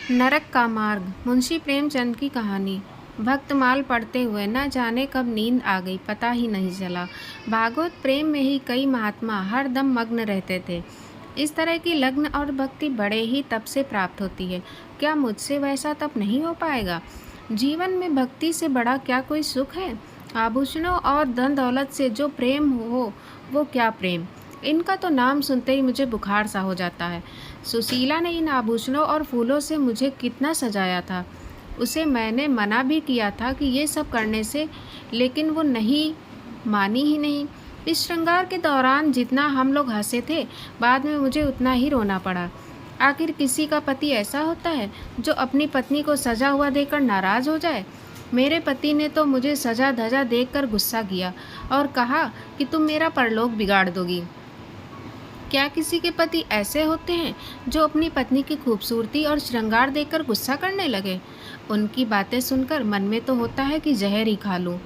नरक का मार्ग। मुंशी प्रेमचंद की कहानी। भक्तमाल पढ़ते हुए न जाने कब नींद आ गई, पता ही नहीं चला। भागवत प्रेम में ही कई महात्मा हर दम मग्न रहते थे। इस तरह की लग्न और भक्ति बड़े ही तप से प्राप्त होती है। क्या मुझसे वैसा तप नहीं हो पाएगा? जीवन में भक्ति से बड़ा क्या कोई सुख है? आभूषणों और धन दौलत से जो प्रेम हो, वो क्या प्रेम! इनका तो नाम सुनते ही मुझे बुखार सा हो जाता है। सुशीला ने इन आभूषणों और फूलों से मुझे कितना सजाया था। उसे मैंने मना भी किया था कि ये सब करने से, लेकिन वो नहीं मानी ही नहीं। इस श्रृंगार के दौरान जितना हम लोग हंसे थे, बाद में मुझे उतना ही रोना पड़ा। आखिर किसी का पति ऐसा होता है जो अपनी पत्नी को सजा हुआ देखकर नाराज हो जाए? मेरे पति ने तो मुझे सजा धजा देखकर गुस्सा किया और कहा कि तुम मेरा परलोक बिगाड़ दोगी। क्या किसी के पति ऐसे होते हैं जो अपनी पत्नी की खूबसूरती और श्रृंगार देखकर गुस्सा करने लगे? उनकी बातें सुनकर मन में तो होता है कि जहर ही खा लूं,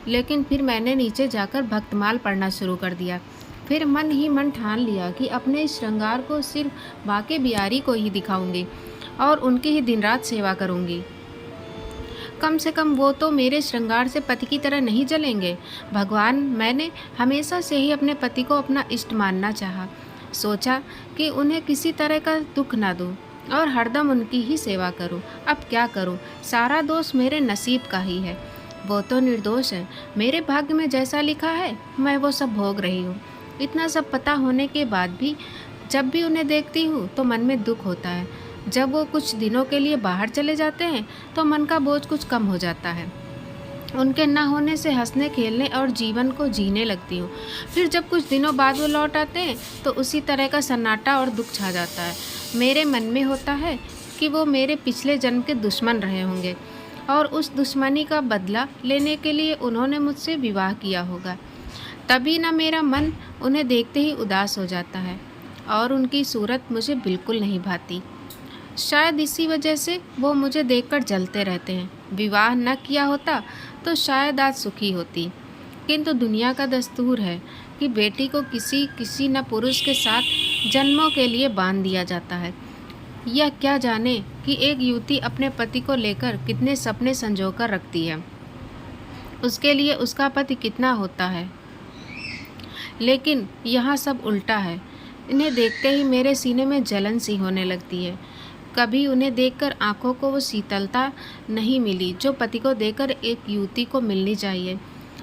लेकिन फिर मैंने नीचे जाकर भक्तमाल पढ़ना शुरू कर दिया। फिर मन ही मन ठान लिया कि अपने इस श्रृंगार को सिर्फ बाके बिहारी को ही दिखाऊंगी और उनकी ही दिन रात सेवा करूंगी। कम से कम वो तो मेरे श्रृंगार से पति की तरह नहीं जलेंगे। भगवान, मैंने हमेशा से ही अपने पति को अपना इष्ट मानना चाहा। सोचा कि उन्हें किसी तरह का दुख ना दूं और हरदम उनकी ही सेवा करूं। अब क्या करूं? सारा दोष मेरे नसीब का ही है। वो तो निर्दोष है। मेरे भाग्य में जैसा लिखा है, मैं वो सब भोग रही हूँ। इतना सब पता होने के बाद भी जब भी उन्हें देखती हूँ तो मन में दुख होता है। जब वो कुछ दिनों के लिए बाहर चले जाते हैं तो मन का बोझ कुछ कम हो जाता है। उनके न होने से हंसने खेलने और जीवन को जीने लगती हूँ। फिर जब कुछ दिनों बाद वो लौट आते हैं तो उसी तरह का सन्नाटा और दुख छा जाता है। मेरे मन में होता है कि वो मेरे पिछले जन्म के दुश्मन रहे होंगे और उस दुश्मनी का बदला लेने के लिए उन्होंने मुझसे विवाह किया होगा। तभी न मेरा मन उन्हें देखते ही उदास हो जाता है और उनकी सूरत मुझे बिल्कुल नहीं भाती। शायद इसी वजह से वो मुझे देखकर जलते रहते हैं। विवाह न किया होता तो शायद आज सुखी होती, किंतु दुनिया का दस्तूर है कि बेटी को किसी न पुरुष के साथ जन्मों के लिए बांध दिया जाता है। यह क्या जाने कि एक युवती अपने पति को लेकर कितने सपने संजोकर रखती है, उसके लिए उसका पति कितना होता है। लेकिन यहाँ सब उल्टा है। इन्हें देखते ही मेरे सीने में जलन सी होने लगती है। कभी उन्हें देखकर आंखों को वो शीतलता नहीं मिली जो पति को देखकर एक युवती को मिलनी चाहिए।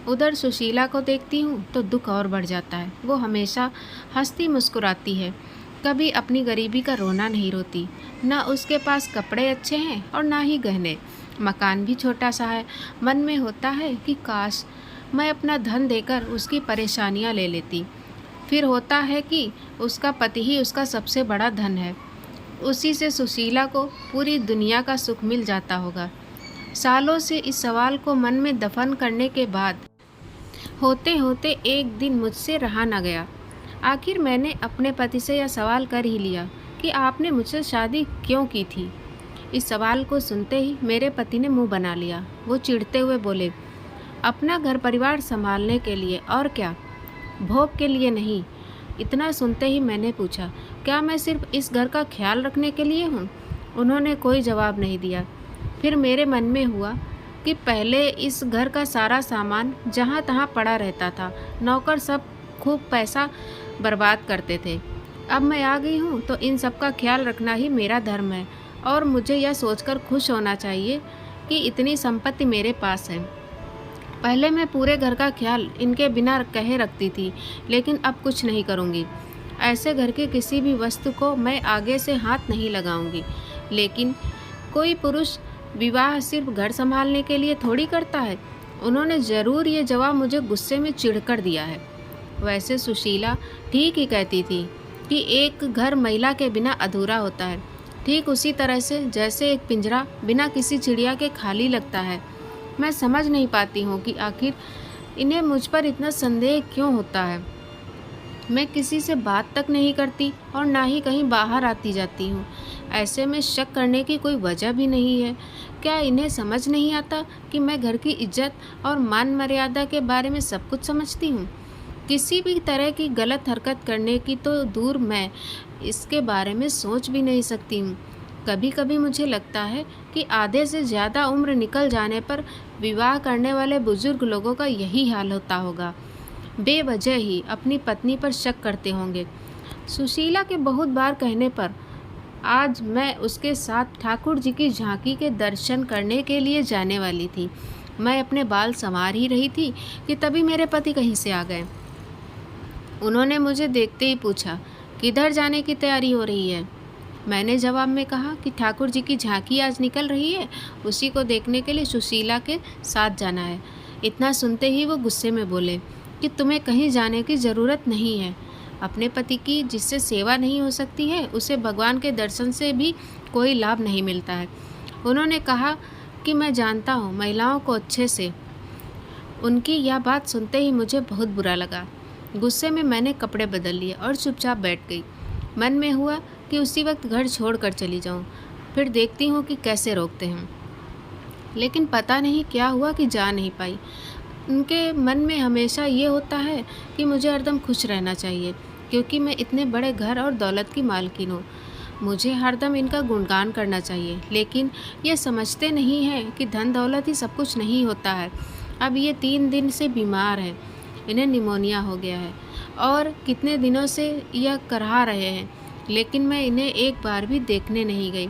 उधर सुशीला को देखती हूँ तो दुख और बढ़ जाता है। वो हमेशा हंसती मुस्कुराती है, कभी अपनी गरीबी का रोना नहीं रोती। ना उसके पास कपड़े अच्छे हैं और ना ही गहने। मकान भी छोटा सा है। मन में होता है कि काश मैं अपना धन देकर उसकी परेशानियाँ ले लेती। फिर होता है कि उसका पति ही उसका सबसे बड़ा धन है। उसी से सुशीला को पूरी दुनिया का सुख मिल जाता होगा। सालों से इस सवाल को मन में दफन करने के बाद होते होते एक दिन मुझसे रहा न गया। आखिर मैंने अपने पति से यह सवाल कर ही लिया कि आपने मुझसे शादी क्यों की थी। इस सवाल को सुनते ही मेरे पति ने मुंह बना लिया। वो चिढ़ते हुए बोले, अपना घर परिवार संभालने के लिए, और क्या, भोग के लिए नहीं। इतना सुनते ही मैंने पूछा, क्या मैं सिर्फ इस घर का ख्याल रखने के लिए हूँ? उन्होंने कोई जवाब नहीं दिया। फिर मेरे मन में हुआ कि पहले इस घर का सारा सामान जहाँ तहाँ पड़ा रहता था। नौकर सब खूब पैसा बर्बाद करते थे। अब मैं आ गई हूँ तो इन सब का ख्याल रखना ही मेरा धर्म है और मुझे यह सोचकर खुश होना चाहिए कि इतनी संपत्ति मेरे पास है। पहले मैं पूरे घर का ख्याल इनके बिना कहे रखती थी, लेकिन अब कुछ नहीं करूँगी। ऐसे घर के किसी भी वस्तु को मैं आगे से हाथ नहीं लगाऊंगी। लेकिन कोई पुरुष विवाह सिर्फ घर संभालने के लिए थोड़ी करता है। उन्होंने ज़रूर ये जवाब मुझे गुस्से में चिढ़कर दिया है। वैसे सुशीला ठीक ही कहती थी कि एक घर महिला के बिना अधूरा होता है, ठीक उसी तरह से जैसे एक पिंजरा बिना किसी चिड़िया के खाली लगता है। मैं समझ नहीं पाती हूँ कि आखिर इन्हें मुझ पर इतना संदेह क्यों होता है। मैं किसी से बात तक नहीं करती और ना ही कहीं बाहर आती जाती हूँ। ऐसे में शक करने की कोई वजह भी नहीं है। क्या इन्हें समझ नहीं आता कि मैं घर की इज्जत और मान मर्यादा के बारे में सब कुछ समझती हूँ? किसी भी तरह की गलत हरकत करने की तो दूर, मैं इसके बारे में सोच भी नहीं सकती हूँ। कभी कभी मुझे लगता है कि आधे से ज़्यादा उम्र निकल जाने पर विवाह करने वाले बुजुर्ग लोगों का यही हाल होता होगा। बेवजह ही अपनी पत्नी पर शक करते होंगे। सुशीला के बहुत बार कहने पर आज मैं उसके साथ ठाकुर जी की झांकी के दर्शन करने के लिए जाने वाली थी। मैं अपने बाल संवार ही रही थी कि तभी मेरे पति कहीं से आ गए। उन्होंने मुझे देखते ही पूछा, किधर जाने की तैयारी हो रही है? मैंने जवाब में कहा कि ठाकुर जी की झांकी आज निकल रही है, उसी को देखने के लिए सुशीला के साथ जाना है। इतना सुनते ही वो गुस्से में बोले कि तुम्हें कहीं जाने की ज़रूरत नहीं है। अपने पति की जिससे सेवा नहीं हो सकती है, उसे भगवान के दर्शन से भी कोई लाभ नहीं मिलता है। उन्होंने कहा कि मैं जानता हूँ महिलाओं को अच्छे से। उनकी यह बात सुनते ही मुझे बहुत बुरा लगा। गुस्से में मैंने कपड़े बदल लिए और चुपचाप बैठ गई। मन में हुआ कि उसी वक्त घर छोड़कर चली जाऊं, फिर देखती हूँ कि कैसे रोकते हैं। लेकिन पता नहीं क्या हुआ कि जा नहीं पाई। उनके मन में हमेशा ये होता है कि मुझे हरदम खुश रहना चाहिए, क्योंकि मैं इतने बड़े घर और दौलत की मालकिन हूँ। मुझे हरदम इनका गुणगान करना चाहिए, लेकिन ये समझते नहीं हैं कि धन दौलत ही सब कुछ नहीं होता है। अब ये 3 दिन से बीमार हैं, इन्हें निमोनिया हो गया है और कितने दिनों से यह करहा रहे हैं, लेकिन मैं इन्हें एक बार भी देखने नहीं गई।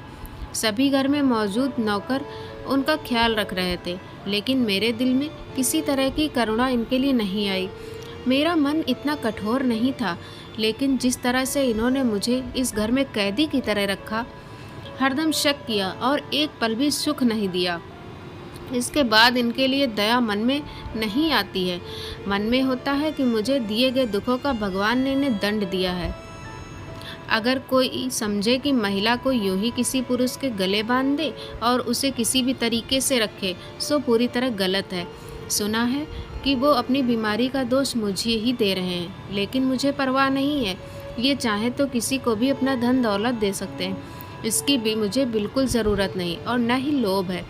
सभी घर में मौजूद नौकर उनका ख्याल रख रहे थे, लेकिन मेरे दिल में किसी तरह की करुणा इनके लिए नहीं आई। मेरा मन इतना कठोर नहीं था, लेकिन जिस तरह से इन्होंने मुझे इस घर में कैदी की तरह रखा, हरदम शक किया और एक पल भी सुख नहीं दिया, इसके बाद इनके लिए दया मन में नहीं आती है। मन में होता है कि मुझे दिए गए दुखों का भगवान ने इन्हें दंड दिया है। अगर कोई समझे कि महिला को यूं ही किसी पुरुष के गले बांध दे और उसे किसी भी तरीके से रखे, सो पूरी तरह गलत है। सुना है कि वो अपनी बीमारी का दोष मुझे ही दे रहे हैं, लेकिन मुझे परवाह नहीं है। ये चाहे तो किसी को भी अपना धन दौलत दे सकते हैं, इसकी भी मुझे बिल्कुल ज़रूरत नहीं और न ही लोभ है।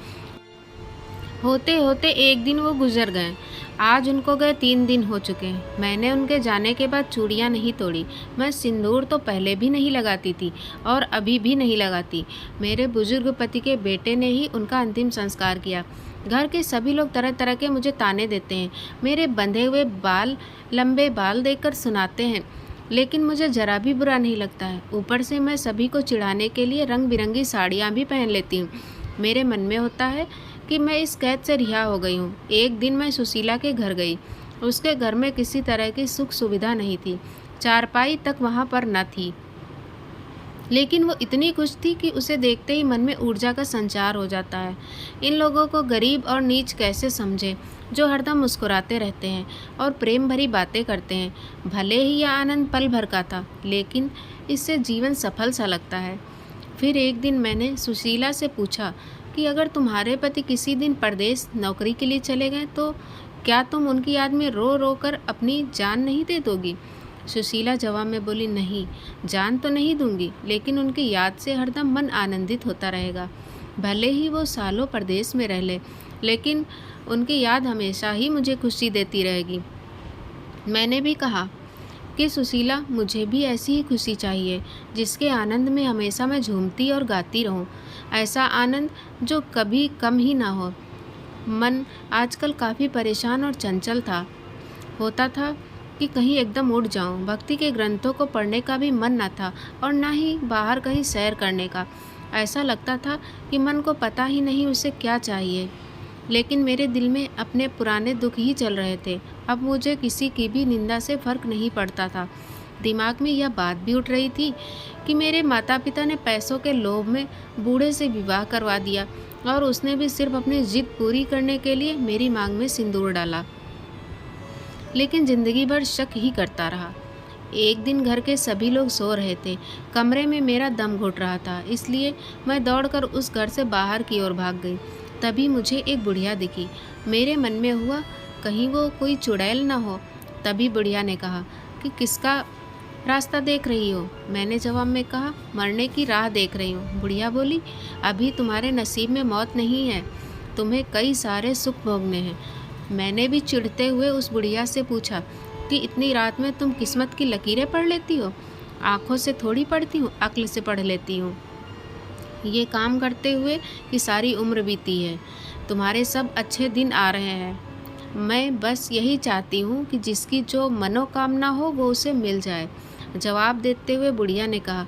होते होते एक दिन वो गुजर गए। आज उनको गए 3 दिन हो चुके हैं। मैंने उनके जाने के बाद चूड़ियाँ नहीं तोड़ी। मैं सिंदूर तो पहले भी नहीं लगाती थी और अभी भी नहीं लगाती। मेरे बुजुर्ग पति के बेटे ने ही उनका अंतिम संस्कार किया। घर के सभी लोग तरह तरह के मुझे ताने देते हैं, मेरे बंधे हुए बाल, लंबे बाल देखकर सुनाते हैं, लेकिन मुझे ज़रा भी बुरा नहीं लगता है। ऊपर से मैं सभी को चिढ़ाने के लिए रंग बिरंगी साड़ियाँ भी पहन लेती हूँ। मेरे मन में होता है कि मैं इस कैद से रिहा हो गई हूँ। एक दिन मैं सुशीला के घर गई। उसके घर में किसी तरह की सुख सुविधा नहीं थी, चारपाई तक वहाँ पर न थी, लेकिन वो इतनी खुश थी कि उसे देखते ही मन में ऊर्जा का संचार हो जाता है। इन लोगों को गरीब और नीच कैसे समझे, जो हरदम मुस्कुराते रहते हैं और प्रेम भरी बातें करते हैं। भले ही यह आनंद पल भर का था, लेकिन इससे जीवन सफल सा लगता है। फिर एक दिन मैंने सुशीला से पूछा कि अगर तुम्हारे पति किसी दिन परदेश नौकरी के लिए चले गए तो क्या तुम उनकी याद में रो रो कर अपनी जान नहीं दे दोगी? सुशीला जवाब में बोली, नहीं, जान तो नहीं दूंगी, लेकिन उनकी याद से हरदम मन आनंदित होता रहेगा। भले ही वो सालों परदेश में रह ले, लेकिन उनकी याद हमेशा ही मुझे खुशी देती रहेगी। मैंने भी कहा कि सुशीला, मुझे भी ऐसी ही खुशी चाहिए जिसके आनंद में हमेशा मैं झूमती और गाती रहूं। ऐसा आनंद जो कभी कम ही ना हो। मन आजकल काफ़ी परेशान और चंचल होता था कि कहीं एकदम उड़ जाऊं। भक्ति के ग्रंथों को पढ़ने का भी मन न था और ना ही बाहर कहीं सैर करने का। ऐसा लगता था कि मन को पता ही नहीं उसे क्या चाहिए, लेकिन मेरे दिल में अपने पुराने दुख ही चल रहे थे। अब मुझे किसी की भी निंदा से फर्क नहीं पड़ता था। दिमाग में यह बात भी उठ रही थी कि मेरे माता पिता ने पैसों के लोभ में बूढ़े से विवाह करवा दिया और उसने भी सिर्फ अपनी जिद पूरी करने के लिए मेरी मांग में सिंदूर डाला, लेकिन जिंदगी भर शक ही करता रहा। एक दिन घर के सभी लोग सो रहे थे। कमरे में मेरा दम घुट रहा था, इसलिए मैं दौड़कर उस घर से बाहर की ओर भाग गई। तभी मुझे एक बुढ़िया दिखी। मेरे मन में हुआ कहीं वो कोई चुड़ैल न हो। तभी बुढ़िया ने कहा कि किसका रास्ता देख रही हो? मैंने जवाब में कहा, मरने की राह देख रही हूँ। बुढ़िया बोली, अभी तुम्हारे नसीब में मौत नहीं है, तुम्हें कई सारे सुख भोगने हैं। मैंने भी चिढ़ते हुए उस बुढ़िया से पूछा कि इतनी रात में तुम किस्मत की लकीरें पढ़ लेती हो? आँखों से थोड़ी पढ़ती हूँ, अक्ल से पढ़ लेती हूँ। ये काम करते हुए कि सारी उम्र बीती है। तुम्हारे सब अच्छे दिन आ रहे हैं। मैं बस यही चाहती हूँ कि जिसकी जो मनोकामना हो वो उसे मिल जाए। जवाब देते हुए बुढ़िया ने कहा,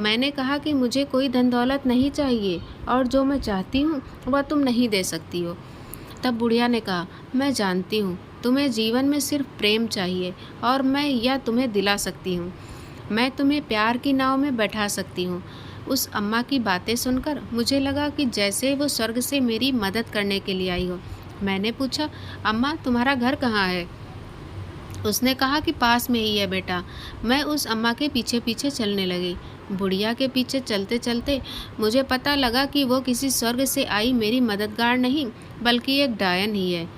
मैंने कहा कि मुझे कोई धन दौलत नहीं चाहिए और जो मैं चाहती हूँ वह तुम नहीं दे सकती हो। तब बुढ़िया ने कहा, मैं जानती हूँ तुम्हें जीवन में सिर्फ प्रेम चाहिए और मैं यह तुम्हें दिला सकती हूँ। मैं तुम्हें प्यार की नाव में बैठा सकती हूँ। उस अम्मा की बातें सुनकर मुझे लगा कि जैसे वो स्वर्ग से मेरी मदद करने के लिए आई हो। मैंने पूछा, अम्मा तुम्हारा घर कहाँ है? उसने कहा कि पास में ही है बेटा। मैं उस अम्मा के पीछे पीछे चलने लगी। बुढ़िया के पीछे चलते चलते मुझे पता लगा कि वो किसी स्वर्ग से आई मेरी मददगार नहीं बल्कि एक डायन ही है।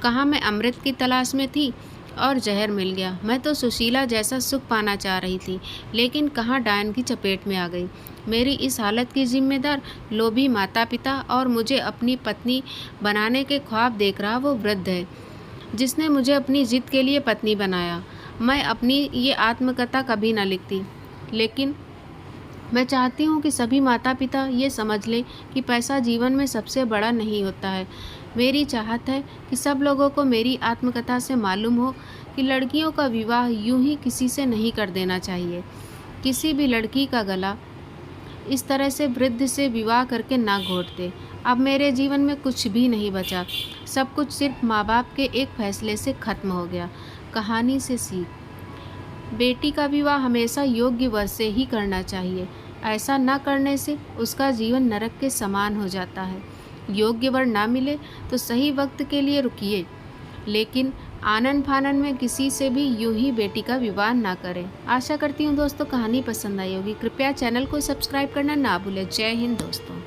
कहाँ मैं अमृत की तलाश में थी और जहर मिल गया। मैं तो सुशीला जैसा सुख पाना चाह रही थी, लेकिन कहाँ डायन की चपेट में आ गई। मेरी इस हालत की जिम्मेदार लोभी माता पिता और मुझे अपनी पत्नी बनाने के ख्वाब देख रहा वो वृद्ध है, जिसने मुझे अपनी जिद के लिए पत्नी बनाया। मैं अपनी ये आत्मकथा कभी न लिखती, लेकिन मैं चाहती हूँ कि सभी माता पिता ये समझ लें कि पैसा जीवन में सबसे बड़ा नहीं होता है। मेरी चाहत है कि सब लोगों को मेरी आत्मकथा से मालूम हो कि लड़कियों का विवाह यूं ही किसी से नहीं कर देना चाहिए। किसी भी लड़की का गला इस तरह से वृद्ध से विवाह करके ना घोट दे। अब मेरे जीवन में कुछ भी नहीं बचा। सब कुछ सिर्फ माँ बाप के एक फैसले से खत्म हो गया। कहानी से सीख, बेटी का विवाह हमेशा योग्य वर से ही करना चाहिए। ऐसा न करने से उसका जीवन नरक के समान हो जाता है। योग्य वर ना मिले तो सही वक्त के लिए रुकिए, लेकिन आनन फानन में किसी से भी यूं ही बेटी का विवाह ना करें। आशा करती हूँ दोस्तों कहानी पसंद आई होगी। कृपया चैनल को सब्सक्राइब करना ना भूलें। जय हिंद दोस्तों।